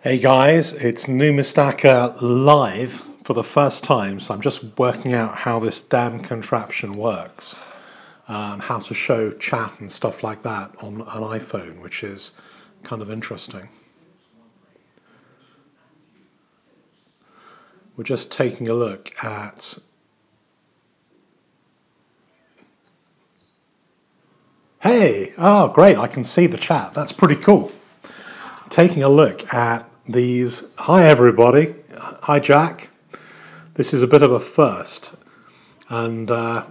Hey guys, it's New Mistaka live for the first time, so I'm just working out how this damn contraption works, how to show chat and stuff like that on an iPhone, which is kind of interesting. We're just taking a look at... Hey! Oh great, I can see the chat, that's pretty cool. Taking a look at these. Hi everybody, hi Jack. This is a bit of a first, and I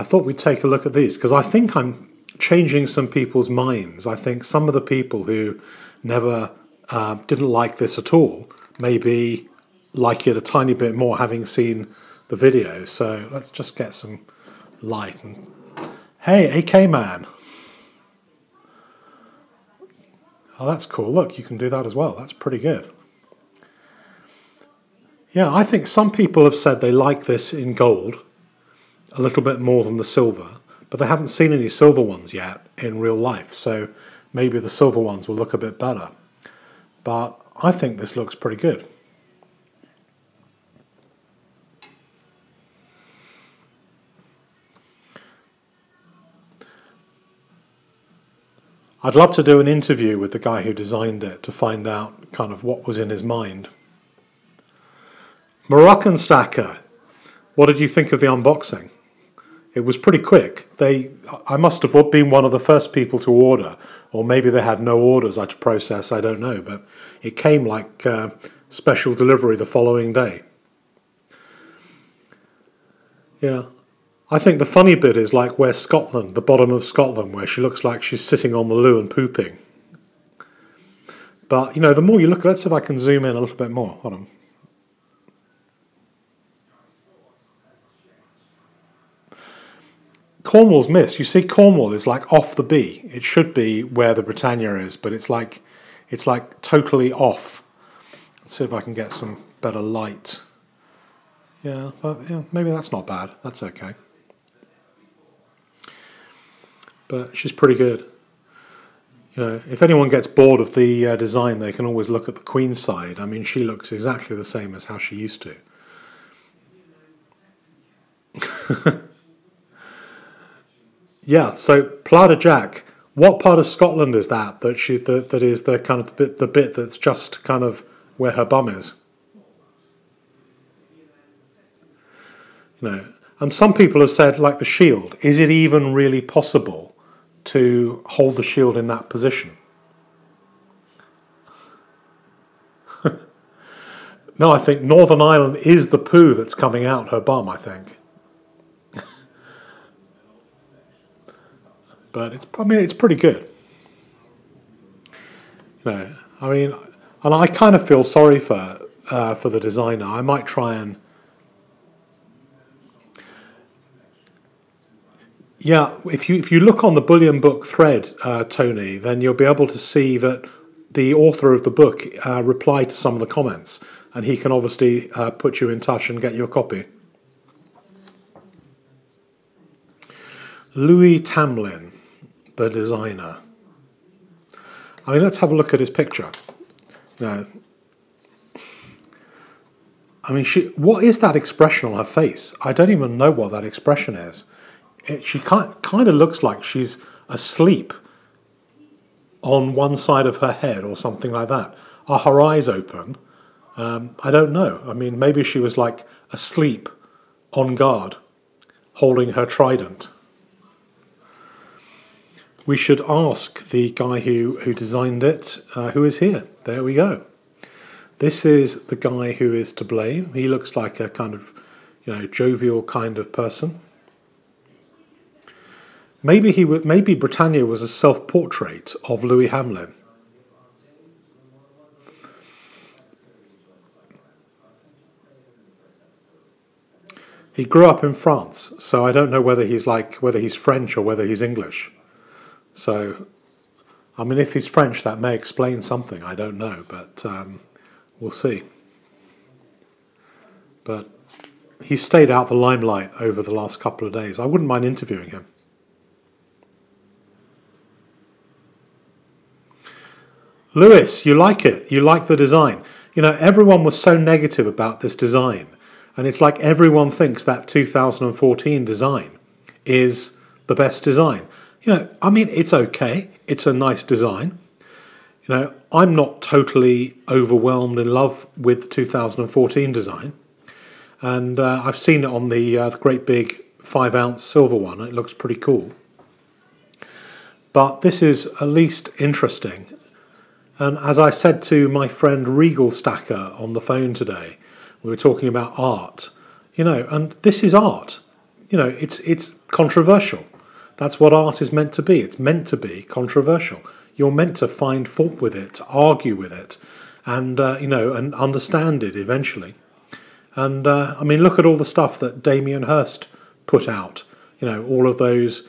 thought we'd take a look at these because I think I'm changing some people's minds. I think some of the people who never didn't like this at all maybe like it a tiny bit more having seen the video. So let's just get some light. And hey AK Man. Oh, that's cool. Look, you can do that as well. That's pretty good. Yeah, I think some people have said they like this in gold a little bit more than the silver, but they haven't seen any silver ones yet in real life, so maybe the silver ones will look a bit better. But I think this looks pretty good. I'd love to do an interview with the guy who designed it to find out kind of what was in his mind. Moroccan Stacker, what did you think of the unboxing? It was pretty quick. I must have been one of the first people to order, or maybe they had no orders I had to process, I don't know, but it came like special delivery the following day. Yeah. I think the funny bit is like where Scotland, the bottom of Scotland, where she looks like she's sitting on the loo and pooping. But, you know, the more you look at it, let's see if I can zoom in a little bit more. Hold on. Cornwall's missed. You see, Cornwall is like off the B. It should be where the Britannia is, but it's like totally off. Let's see if I can get some better light. Yeah, but yeah, maybe that's not bad. That's okay. But she's pretty good. You know, if anyone gets bored of the design, they can always look at the Queen's side. I mean, she looks exactly the same as how she used to. Yeah. So Plada Jack, what part of Scotland is that? That is the kind of the bit that's just kind of where her bum is. You know, and some people have said, like the shield, is it even really possible to hold the shield in that position? No, I think Northern Ireland is the poo that's coming out her bum, I think. But it's pretty good. You know, I mean, and I kind of feel sorry for the designer. I might try and... Yeah, if you look on the Bullion Book thread, Tony, then you'll be able to see that the author of the book replied to some of the comments, and he can obviously put you in touch and get you a copy. Louis Tamlin, the designer. I mean, let's have a look at his picture. Now, I mean, what is that expression on her face? I don't even know what that expression is. She kind of looks like she's asleep on one side of her head or something like that. Are her eyes open? I don't know. I mean, maybe she was like asleep on guard, holding her trident. We should ask the guy who designed it, who is here. There we go. This is the guy who is to blame. He looks like a kind of, you know, jovial kind of person. Maybe Britannia was a self-portrait of Louis Hamlin. He grew up in France, so I don't know whether he's French or whether he's English. So, I mean, if he's French, that may explain something. I don't know, but we'll see. But he stayed out the limelight over the last couple of days. I wouldn't mind interviewing him. Lewis, you like it. You like the design. You know, everyone was so negative about this design. And it's like everyone thinks that 2014 design is the best design. You know, I mean, it's okay. It's a nice design. You know, I'm not totally overwhelmed in love with the 2014 design. And I've seen it on the great big 5-ounce silver one. It looks pretty cool. But this is at least interesting. And as I said to my friend Regal Stacker on the phone today, we were talking about art, you know, and this is art. You know, it's controversial. That's what art is meant to be. It's meant to be controversial. You're meant to find fault with it, to argue with it, and, you know, and understand it eventually. And, I mean, look at all the stuff that Damien Hirst put out. You know, all of those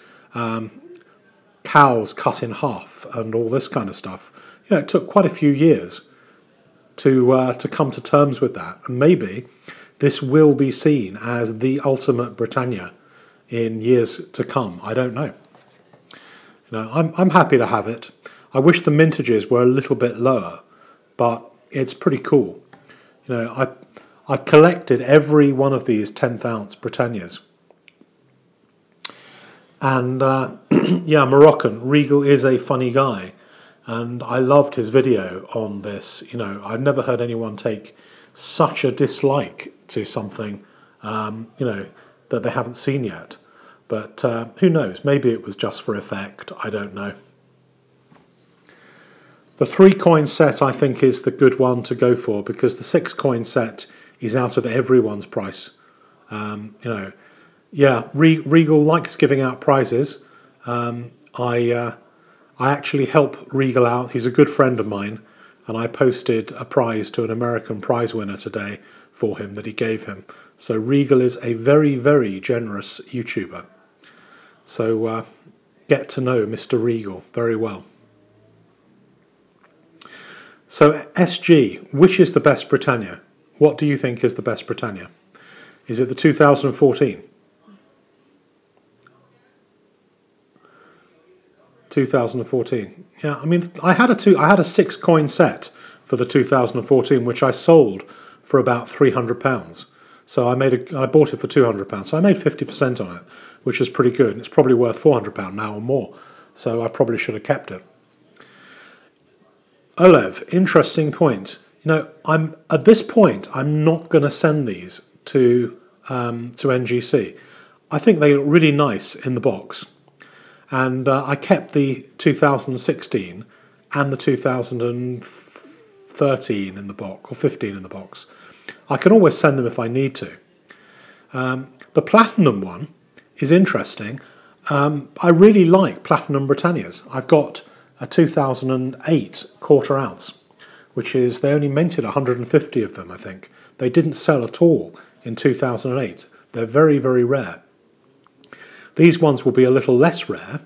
cows cut in half and all this kind of stuff. You know, it took quite a few years to come to terms with that. And maybe this will be seen as the ultimate Britannia in years to come. I don't know. You know, I'm happy to have it. I wish the mintages were a little bit lower, but it's pretty cool. You know, I collected every one of these 10th ounce Britannias. And yeah, Moroccan, Regal is a funny guy. And I loved his video on this. You know, I've never heard anyone take such a dislike to something, you know, that they haven't seen yet. But who knows? Maybe it was just for effect. I don't know. The 3-coin set, I think, is the good one to go for, because the 6-coin set is out of everyone's price. You know, yeah, Regal likes giving out prizes. I actually help Regal out. He's a good friend of mine, and I posted a prize to an American prize winner today for him that he gave him. So Regal is a very, very generous YouTuber. So get to know Mr. Regal very well. So SG, which is the best Britannia? What do you think is the best Britannia? Is it the 2014? 2014. Yeah, I mean, I had a 6-coin set for the 2014, which I sold for about £300. So I bought it for £200. So I made 50% on it, which is pretty good. It's probably worth £400 now or more. So I probably should have kept it. Olev, interesting point. You know, at this point, I'm not going to send these to NGC. I think they look really nice in the box. And I kept the 2016 and the 2013 in the box, or 15 in the box. I can always send them if I need to. The Platinum one is interesting. I really like Platinum Britannias. I've got a 2008 quarter ounce, which is, they only minted 150 of them, I think. They didn't sell at all in 2008. They're very, very rare. These ones will be a little less rare,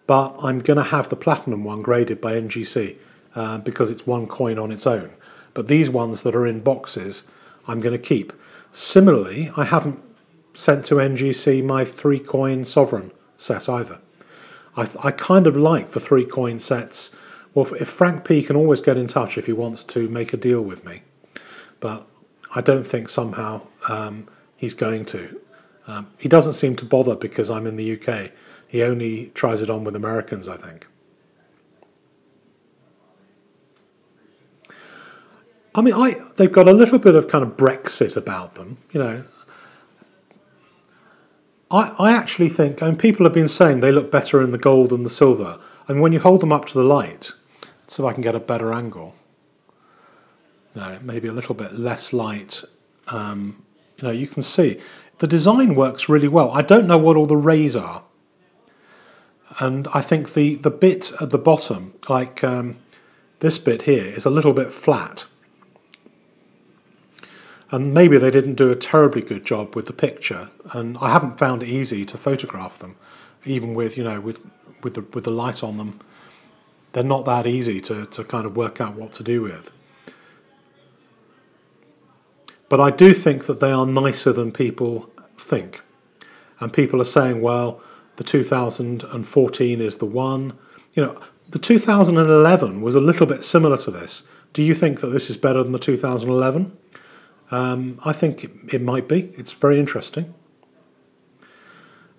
but I'm going to have the Platinum one graded by NGC because it's one coin on its own. But these ones that are in boxes, I'm going to keep. Similarly, I haven't sent to NGC my 3-coin Sovereign set either. I kind of like the 3-coin sets. Well, if Frank P can always get in touch if he wants to make a deal with me. But I don't think somehow he's going to. He doesn't seem to bother because I'm in the UK. He only tries it on with Americans, I think. I mean, they've got a little bit of kind of Brexit about them, you know. I actually think, and people have been saying they look better in the gold than the silver. And when you hold them up to the light, so I can get a better angle. No, maybe a little bit less light. You know, you can see. The design works really well. I don't know what all the rays are. And I think the bit at the bottom, like this bit here, is a little bit flat. And maybe they didn't do a terribly good job with the picture. And I haven't found it easy to photograph them, even with, you know, with the light on them. They're not that easy to kind of work out what to do with. But I do think that they are nicer than people think. And people are saying, well, the 2014 is the one. You know, The 2011 was a little bit similar to this. Do you think that this is better than the 2011? I think it might be. It's very interesting.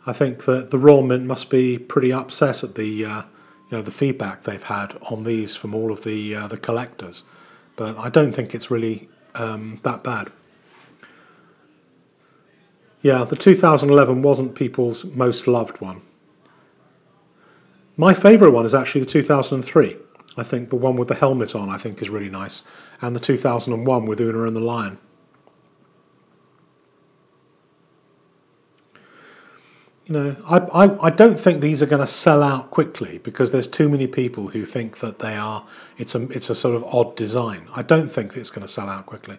I think that the Royal Mint must be pretty upset at the the feedback they've had on these from all of the collectors, but I don't think it's really that bad. Yeah, the 2011 wasn't people's most loved one. My favourite one is actually the 2003. I think the one with the helmet on I think is really nice, and the 2001 with Una and the Lion. You know, I don't think these are going to sell out quickly because there's too many people who think that it's a sort of odd design. I don't think it's going to sell out quickly.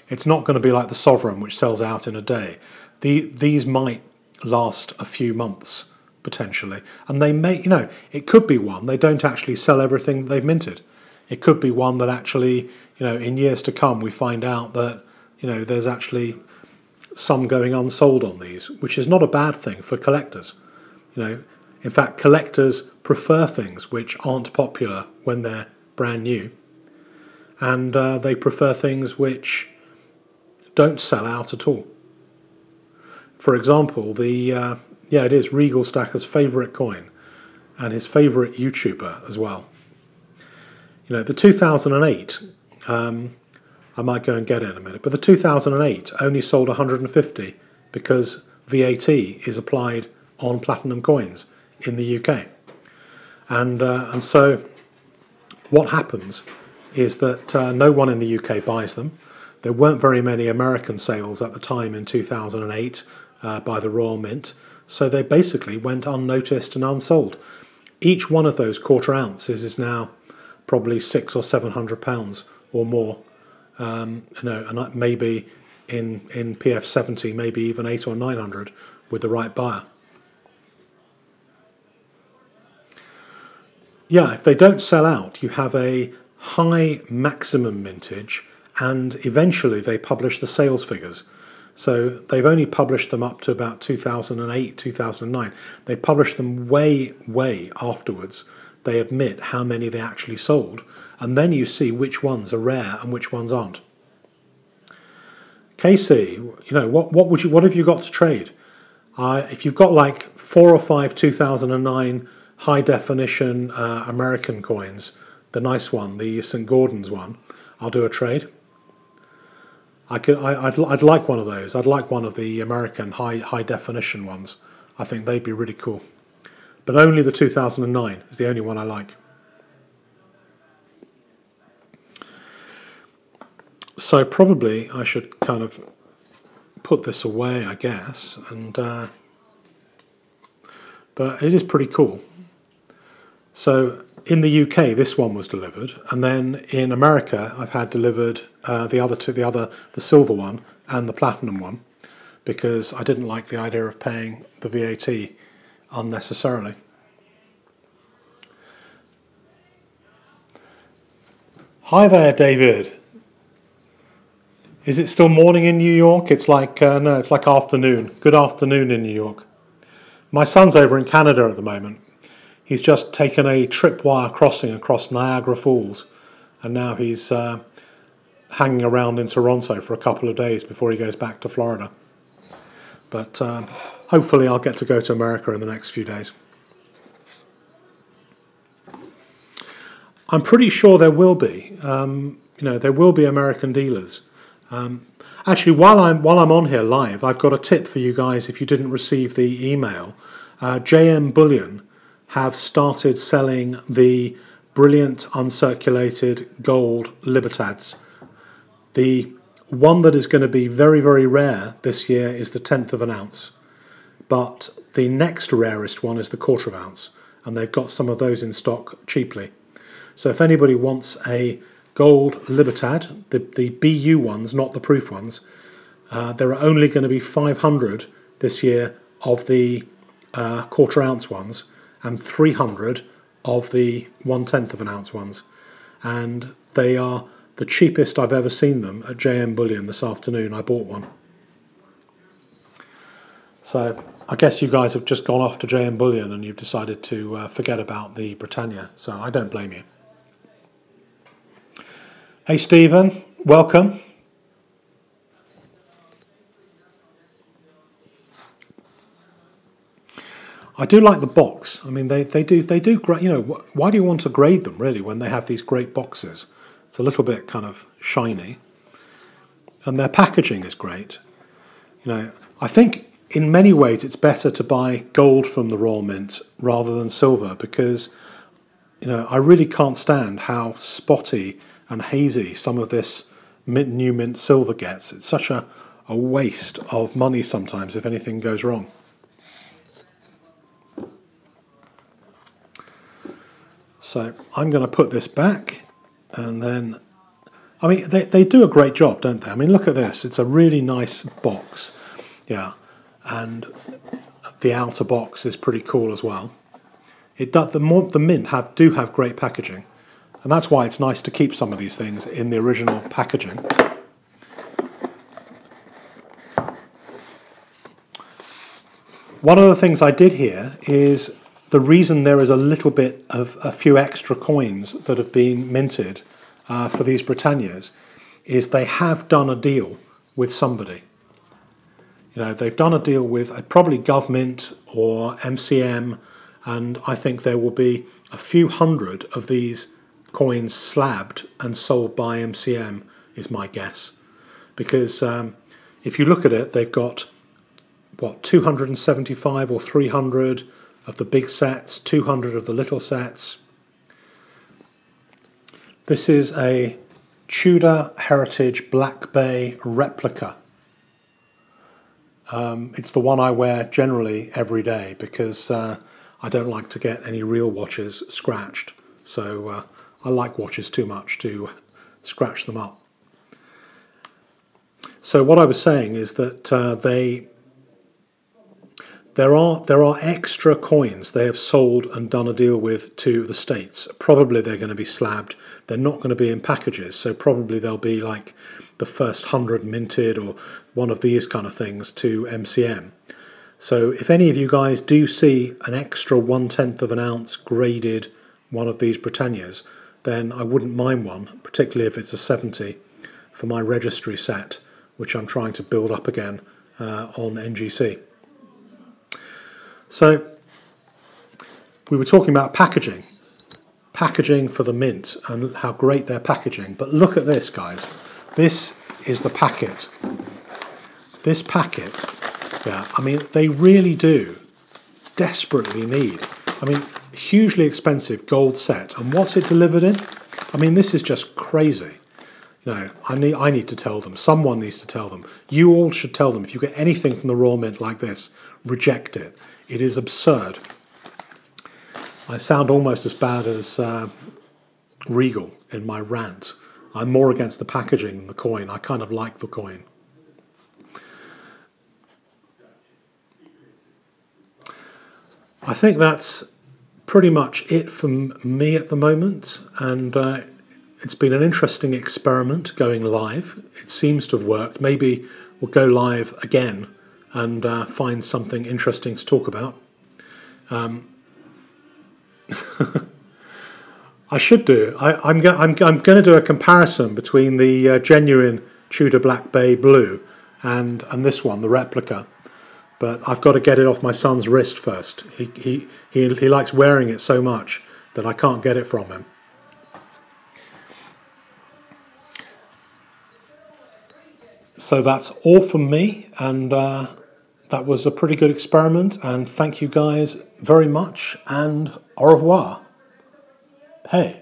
It's not going to be like the Sovereign, which sells out in a day. These might last a few months potentially, and they may, it could be one they don't actually sell everything they've minted. It could be one that actually, in years to come we find out that there's actually some going unsold on these, which is not a bad thing for collectors. In fact, collectors prefer things which aren't popular when they're brand new, and they prefer things which don't sell out at all. For example, it is Regal Stacker's favourite coin, and his favourite YouTuber as well. The 2008. I might go and get it in a minute, but the 2008 only sold 150 because VAT is applied on platinum coins in the UK, and so what happens is that no one in the UK buys them. There weren't very many American sales at the time in 2008 by the Royal Mint, so they basically went unnoticed and unsold. Each one of those quarter ounces is now probably £600 or £700 or more. And maybe in PF70, maybe even 800 or 900 with the right buyer. Yeah, if they don't sell out, you have a high maximum mintage, and eventually they publish the sales figures. So they've only published them up to about 2008, 2009. They publish them way, way afterwards. They admit how many they actually sold, and then you see which ones are rare and which ones aren't. KC, what have you got to trade? If you've got like 4 or 5 2009 high definition American coins, the nice one, the St Gordon's one, I'll do a trade. I'd like one of those. I'd like one of the American high definition ones. I think they'd be really cool. But only the 2009 is the only one I like. So probably I should kind of put this away, I guess, and but it is pretty cool. So in the UK, this one was delivered, and then in America, I've had delivered the silver one and the platinum one, because I didn't like the idea of paying the VAT unnecessarily. Hi there, David. Is it still morning in New York? It's like no, it's like afternoon. Good afternoon in New York. My son's over in Canada at the moment. He's just taken a tripwire crossing across Niagara Falls, and now he's hanging around in Toronto for a couple of days before he goes back to Florida. But hopefully I'll get to go to America in the next few days. I'm pretty sure there will be, there will be American dealers. Actually, while I'm on here live, I've got a tip for you guys. If you didn't receive the email, JM Bullion have started selling the brilliant uncirculated gold Libertads. The one that is going to be very, very rare this year is the 1/10 of an ounce, but the next rarest one is the 1/4 of ounce, and they've got some of those in stock cheaply. So if anybody wants a gold Libertad, the BU ones, not the proof ones, there are only going to be 500 this year of the 1/4 ounce ones, and 300 of the 1/10 of an ounce ones, and they are the cheapest I've ever seen them at JM Bullion this afternoon. I bought one. So I guess you guys have just gone off to JM Bullion and you've decided to forget about the Britannia, so I don't blame you. Hey Stephen, welcome. I do like the box. I mean, they do great. You know, why do you want to grade them really when they have these great boxes? It's a little bit kind of shiny, and their packaging is great. You know, I think in many ways it's better to buy gold from the Royal Mint rather than silver because, you know, I really can't stand how spotty and hazy some of this new mint silver gets. It's such a waste of money sometimes if anything goes wrong. So I'm going to put this back, and then, I mean, they do a great job, don't they? I mean, look at this. It's a really nice box. Yeah, and the outer box is pretty cool as well. It does, the mint do have great packaging, and that's why it's nice to keep some of these things in the original packaging. One of the things I did here is the reason there is a little bit of a few extra coins that have been minted for these Britannias is they have done a deal with somebody. You know, they've done a deal with probably government or MCM, and I think there will be a few hundred of these coins slabbed and sold by MCM is my guess. Because if you look at it, they've got, what, 275 or 300 of the big sets, 200 of the little sets. This is a Tudor Heritage Black Bay replica. It's the one I wear generally every day because I don't like to get any real watches scratched. So I like watches too much to scratch them up. So what I was saying is that there are extra coins they have sold and done a deal with to the States. Probably they're going to be slabbed. They're not going to be in packages, so probably they'll be like the first 100 minted or one of these kind of things to MCM. So if any of you guys do see an extra 1/10 of an ounce graded one of these Britannias, then I wouldn't mind one, particularly if it's a 70 for my registry set, which I'm trying to build up again on NGC. So we were talking about packaging for the mint and how great their packaging. But look at this, guys. This is the packet. This packet, yeah, I mean, they really do desperately need, I mean, hugely expensive gold set. And what's it delivered in? I mean, this is just crazy. You know, I need to tell them. Someone needs to tell them. You all should tell them. If you get anything from the Royal Mint like this, reject it. It is absurd. I sound almost as bad as Regal in my rant. I'm more against the packaging than the coin. I kind of like the coin. I think that's pretty much it from me at the moment, and it's been an interesting experiment going live. It seems to have worked. Maybe we'll go live again and find something interesting to talk about. I should do. I'm going to do a comparison between the genuine Tudor Black Bay Blue and this one, the replica. But I've got to get it off my son's wrist first. He likes wearing it so much that I can't get it from him. So that's all from me, and that was a pretty good experiment, and thank you guys very much, and au revoir. Hey.